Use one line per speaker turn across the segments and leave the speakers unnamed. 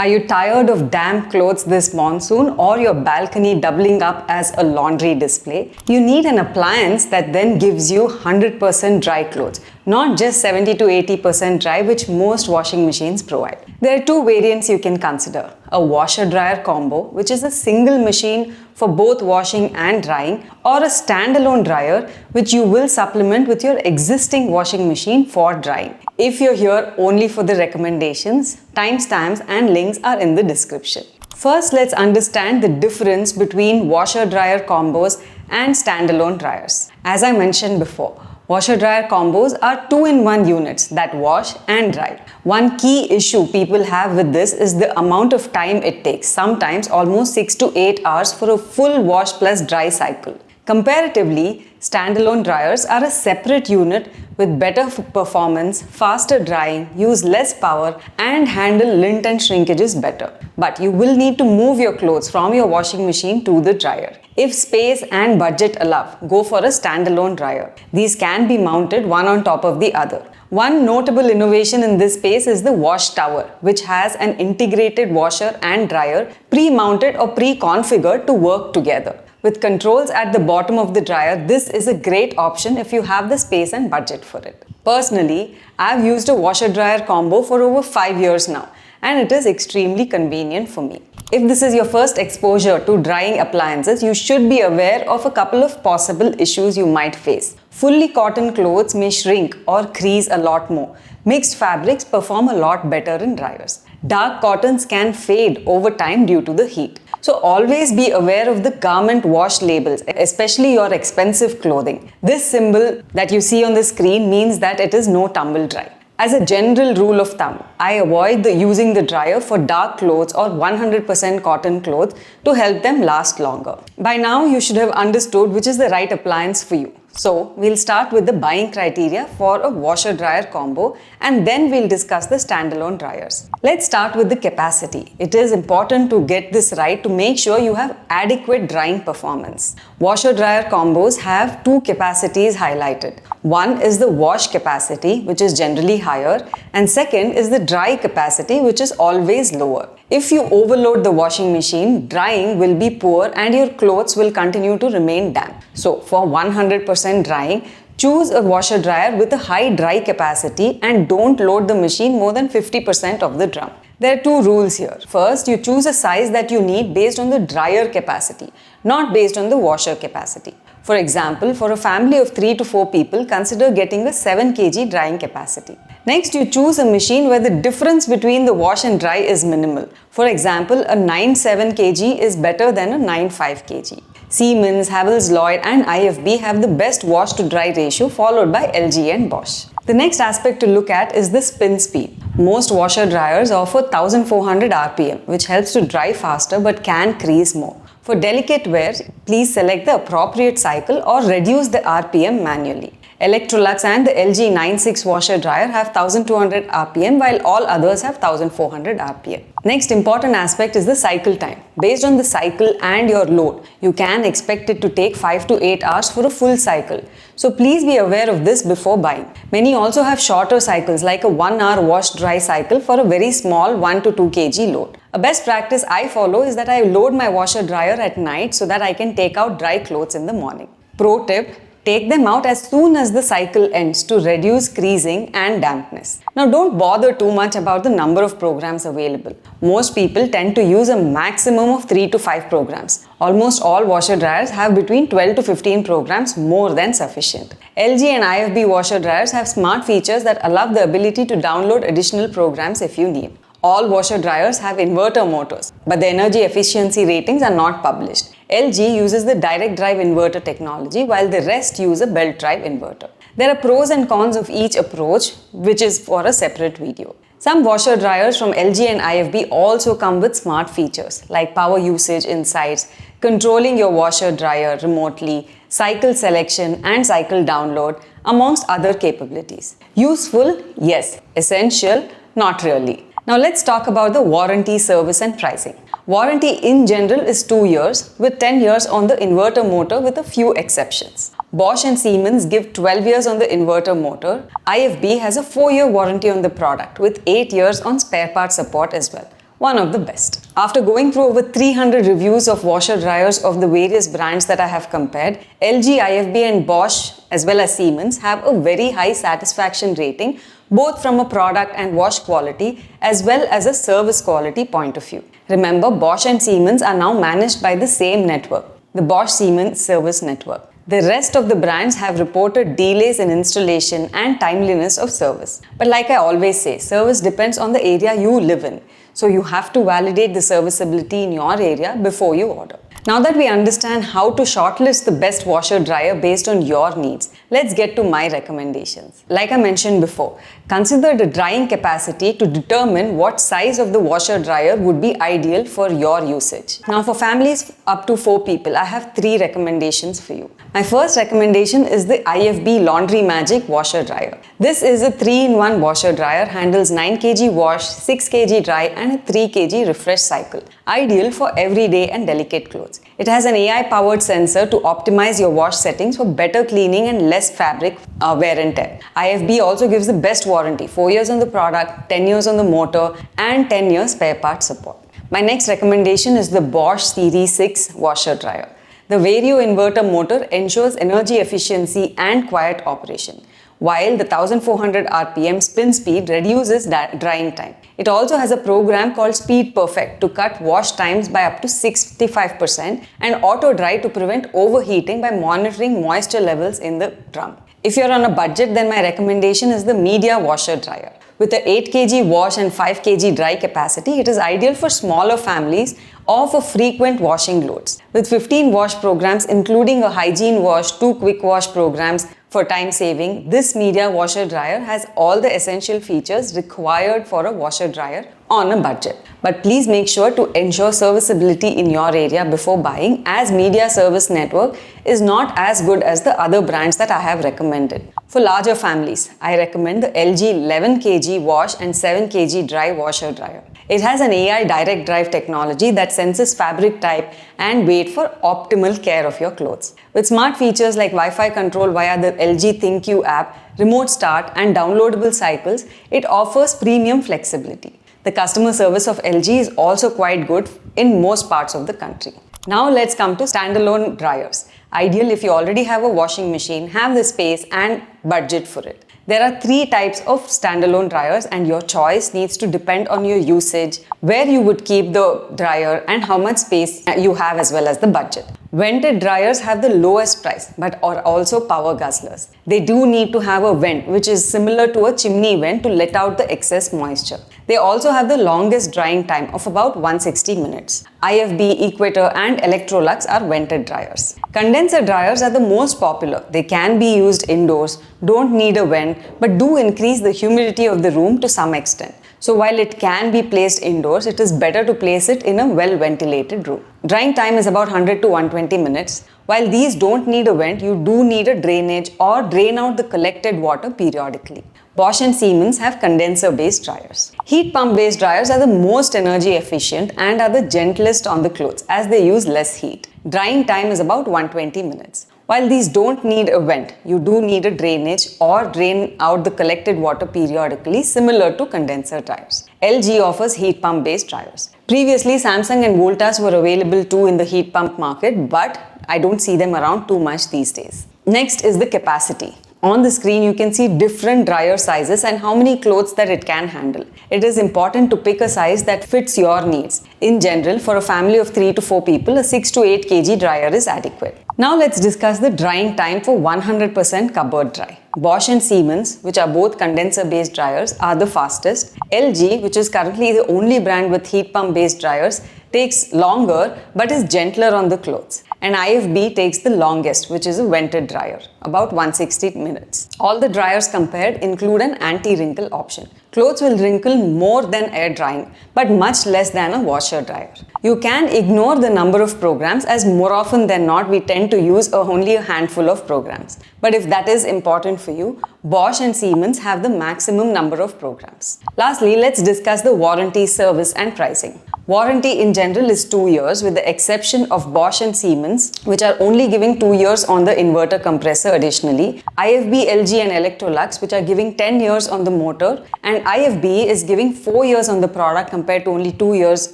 Are you tired of damp clothes this monsoon or your balcony doubling up as a laundry display? You need an appliance that then gives you 100% dry clothes, not just 70 to 80% dry, which most washing machines provide. There are two variants you can consider. A washer-dryer combo, which is a single machine for both washing and drying, or a standalone dryer, which you will supplement with your existing washing machine for drying. If you're here only for the recommendations, timestamps and links are in the description. First, let's understand the difference between washer-dryer combos and standalone dryers. As I mentioned before, washer-dryer combos are 2-in-1 units that wash and dry. One key issue people have with this is the amount of time it takes, sometimes almost 6 to 8 hours for a full wash plus dry cycle. Comparatively, standalone dryers are a separate unit with better performance, faster drying, use less power, and handle lint and shrinkages better. But you will need to move your clothes from your washing machine to the dryer. If space and budget allow, go for a standalone dryer. These can be mounted one on top of the other. One notable innovation in this space is the WashTower, which has an integrated washer and dryer pre-mounted or pre-configured to work together. With controls at the bottom of the dryer, this is a great option if you have the space and budget for it. Personally, I've used a washer-dryer combo for over 5 years now, and it is extremely convenient for me. If this is your first exposure to drying appliances, you should be aware of a couple of possible issues you might face. Fully cotton clothes may shrink or crease a lot more. Mixed fabrics perform a lot better in dryers. Dark cottons can fade over time due to the heat. So always be aware of the garment wash labels, especially your expensive clothing. This symbol that you see on the screen means that it is no tumble dry. As a general rule of thumb, I avoid using the dryer for dark clothes or 100% cotton clothes to help them last longer. By now, you should have understood which is the right appliance for you. So, we'll start with the buying criteria for a washer-dryer combo and then we'll discuss the standalone dryers. Let's start with the capacity. It is important to get this right to make sure you have adequate drying performance. Washer-dryer combos have two capacities highlighted. One is the wash capacity, which is generally higher, and second is the dry capacity, which is always lower. If you overload the washing machine, drying will be poor and your clothes will continue to remain damp. So, for 100% drying, choose a washer dryer with a high dry capacity and don't load the machine more than 50% of the drum. There are two rules here. First, you choose a size that you need based on the dryer capacity, not based on the washer capacity. For example, for a family of 3 to 4 people, consider getting a 7 kg drying capacity. Next, you choose a machine where the difference between the wash and dry is minimal. For example, a 9.7 kg is better than a 9.5 kg. Siemens, Havells-Lloyd and IFB have the best wash to dry ratio, followed by LG and Bosch. The next aspect to look at is the spin speed. Most washer dryers offer 1400 RPM, which helps to dry faster but can crease more. For delicate wear, please select the appropriate cycle or reduce the RPM manually. Electrolux and the LG 96 washer dryer have 1200 RPM while all others have 1400 RPM. Next important aspect is the cycle time. Based on the cycle and your load, you can expect it to take 5 to 8 hours for a full cycle. So please be aware of this before buying. Many also have shorter cycles like a 1 hour wash dry cycle for a very small 1 to 2 kg load. A best practice I follow is that I load my washer dryer at night so that I can take out dry clothes in the morning. Pro tip: take them out as soon as the cycle ends to reduce creasing and dampness. Now don't bother too much about the number of programs available. Most people tend to use a maximum of 3 to 5 programs. Almost all washer dryers have between 12 to 15 programs, more than sufficient. LG and IFB washer dryers have smart features that allow the ability to download additional programs if you need. All washer dryers have inverter motors, but the energy efficiency ratings are not published. LG uses the direct drive inverter technology while the rest use a belt drive inverter. There are pros and cons of each approach, which is for a separate video. Some washer dryers from LG and IFB also come with smart features like power usage insights, controlling your washer dryer remotely, cycle selection and cycle download, amongst other capabilities. Useful? Yes. Essential? Not really. Now let's talk about the warranty, service and pricing. Warranty in general is 2 years with 10 years on the inverter motor with a few exceptions. Bosch and Siemens give 12 years on the inverter motor. IFB has a 4-year warranty on the product with 8 years on spare part support as well. one of the best. After going through over 300 reviews of washer dryers of the various brands that I have compared, LG, IFB and Bosch as well as Siemens have a very high satisfaction rating, both from a product and wash quality as well as a service quality point of view. Remember, Bosch and Siemens are now managed by the same network, the Bosch Siemens Service Network. The rest of the brands have reported delays in installation and timeliness of service. But like I always say, service depends on the area you live in. So you have to validate the serviceability in your area before you order. Now that we understand how to shortlist the best washer dryer based on your needs, let's get to my recommendations. Like I mentioned before, consider the drying capacity to determine what size of the washer dryer would be ideal for your usage. Now for families up to 4 people, I have 3 recommendations for you. My first recommendation is the IFB Laundrimagic washer dryer. This is a 3-in-1 washer dryer, handles 9 kg wash, 6 kg dry and a 3 kg refresh cycle. Ideal for everyday and delicate clothes. It has an AI-powered sensor to optimize your wash settings for better cleaning and less fabric wear and tear. IFB also gives the best warranty, 4 years on the product, 10 years on the motor and 10 years spare part support. My next recommendation is the Bosch Serie 6 washer dryer. The Vario inverter motor ensures energy efficiency and quiet operation, while the 1400 RPM spin speed reduces drying time. It also has a program called Speed Perfect to cut wash times by up to 65% and auto dry to prevent overheating by monitoring moisture levels in the drum. If you're on a budget, then my recommendation is the Midea washer dryer. With a 8 kg wash and 5 kg dry capacity, it is ideal for smaller families or for frequent washing loads. With 15 wash programs, including a hygiene wash, 2 quick wash programs for time saving, this Midea washer dryer has all the essential features required for a washer dryer on a budget. But please make sure to ensure serviceability in your area before buying, as Midea service network is not as good as the other brands that I have recommended. For larger families, I recommend the LG 11 kg wash and 7 kg dry washer dryer. It has an AI direct drive technology that senses fabric type and weight for optimal care of your clothes. With smart features like Wi-Fi control via the LG ThinQ app, remote start and downloadable cycles, it offers premium flexibility. The customer service of LG is also quite good in most parts of the country. Now let's come to standalone dryers. Ideal if you already have a washing machine, have the space and budget for it. There are 3 types of standalone dryers and your choice needs to depend on your usage, where you would keep the dryer and how much space you have as well as the budget. Vented dryers have the lowest price but are also power guzzlers. They do need to have a vent which is similar to a chimney vent to let out the excess moisture. They also have the longest drying time of about 160 minutes. IFB, Equator and Electrolux are vented dryers. Condenser dryers are the most popular. They can be used indoors, don't need a vent, but do increase the humidity of the room to some extent. So while it can be placed indoors, it is better to place it in a well-ventilated room. Drying time is about 100 to 120 minutes. While these don't need a vent, you do need a drainage or drain out the collected water periodically. Bosch and Siemens have condenser-based dryers. Heat pump-based dryers are the most energy efficient and are the gentlest on the clothes as they use less heat. Drying time is about 120 minutes. While these don't need a vent, you do need a drainage or drain out the collected water periodically, similar to condenser dryers. LG offers heat pump based dryers. Previously, Samsung and Voltas were available too in the heat pump market, but I don't see them around too much these days. Next is the capacity. On the screen, you can see different dryer sizes and how many clothes that it can handle. It is important to pick a size that fits your needs. In general, for a family of 3 to 4 people, a 6 to 8 kg dryer is adequate. Now let's discuss the drying time for 100% cupboard dry. Bosch and Siemens, which are both condenser-based dryers, are the fastest. LG, which is currently the only brand with heat pump-based dryers, takes longer but is gentler on the clothes. And IFB takes the longest, which is a vented dryer, about 160 minutes. All the dryers compared include an anti-wrinkle option. Clothes will wrinkle more than air drying, but much less than a washer dryer. You can ignore the number of programs, as more often than not we tend to use only a handful of programs. But if that is important for you, Bosch and Siemens have the maximum number of programs. Lastly, let's discuss the warranty, service and pricing. Warranty in general is 2 years with the exception of Bosch and Siemens, which are only giving 2 years on the inverter compressor additionally. IFB, LG and Electrolux, which are giving 10 years on the motor, and IFB is giving 4 years on the product compared to only 2 years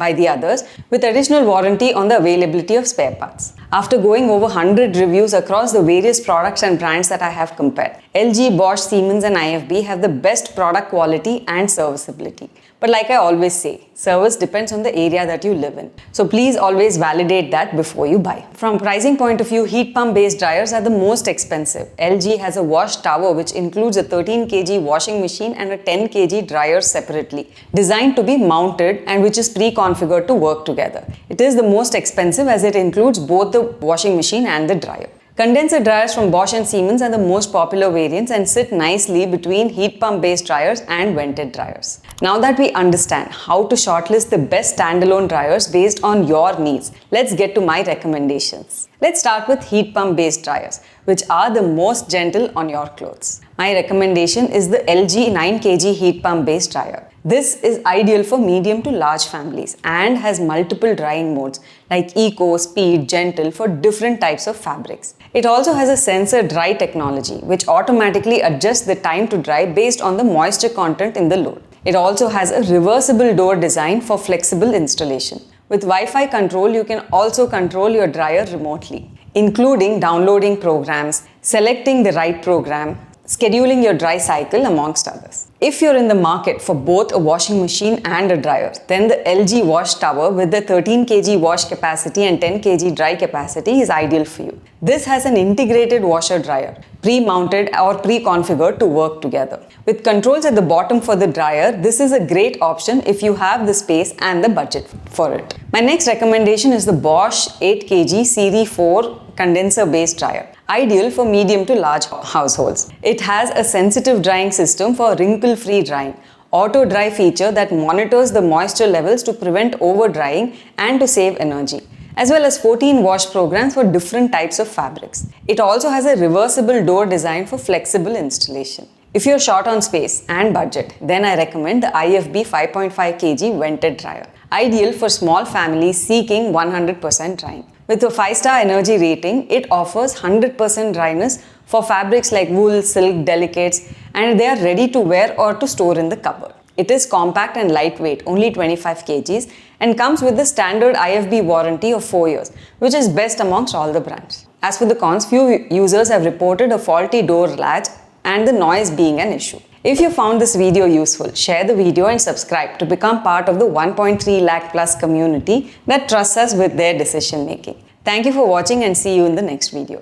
by the others, with additional warranty on the availability of spare parts. After going over 100 reviews across the various products and brands that I have compared, LG, Bosch, Siemens and IFB have the best product quality and serviceability. But like I always say, service depends on the area that you live in. So please always validate that before you buy. From pricing point of view, heat pump based dryers are the most expensive. LG has a WashTower which includes a 13 kg washing machine and a 10 kg dryer separately, designed to be mounted and which is pre-configured to work together. It is the most expensive as it includes both the washing machine and the dryer. Condenser dryers from Bosch and Siemens are the most popular variants and sit nicely between heat pump based dryers and vented dryers. Now that we understand how to shortlist the best standalone dryers based on your needs, let's get to my recommendations. Let's start with heat pump based dryers, which are the most gentle on your clothes. My recommendation is the LG 9 kg heat pump based dryer. This is ideal for medium to large families and has multiple drying modes like eco, speed, gentle for different types of fabrics. It also has a sensor dry technology which automatically adjusts the time to dry based on the moisture content in the load. It also has a reversible door design for flexible installation. With Wi-Fi control, you can also control your dryer remotely, including downloading programs, selecting the right program, scheduling your dry cycle, amongst others. If you're in the market for both a washing machine and a dryer, then the LG WashTower with the 13 kg wash capacity and 10 kg dry capacity is ideal for you. This has an integrated washer dryer, pre-mounted or pre-configured to work together. With controls at the bottom for the dryer, this is a great option if you have the space and the budget for it. My next recommendation is the Bosch 8 kg Serie 4 condenser based dryer, ideal for medium to large households. It has a sensitive drying system for wrinkle-free drying, auto dry feature that monitors the moisture levels to prevent over drying and to save energy, as well as 14 wash programs for different types of fabrics. It also has a reversible door design for flexible installation. If you're short on space and budget, then I recommend the IFB 5.5 kg vented dryer, ideal for small families seeking 100% drying. With a 5-star energy rating, it offers 100% dryness for fabrics like wool, silk, delicates, and they are ready to wear or to store in the cupboard. It is compact and lightweight, only 25 kgs, and comes with the standard IFB warranty of 4 years, which is best amongst all the brands. As for the cons, few users have reported a faulty door latch and the noise being an issue. If you found this video useful, share the video and subscribe to become part of the 1.3 lakh plus community that trusts us with their decision making. Thank you for watching and see you in the next video.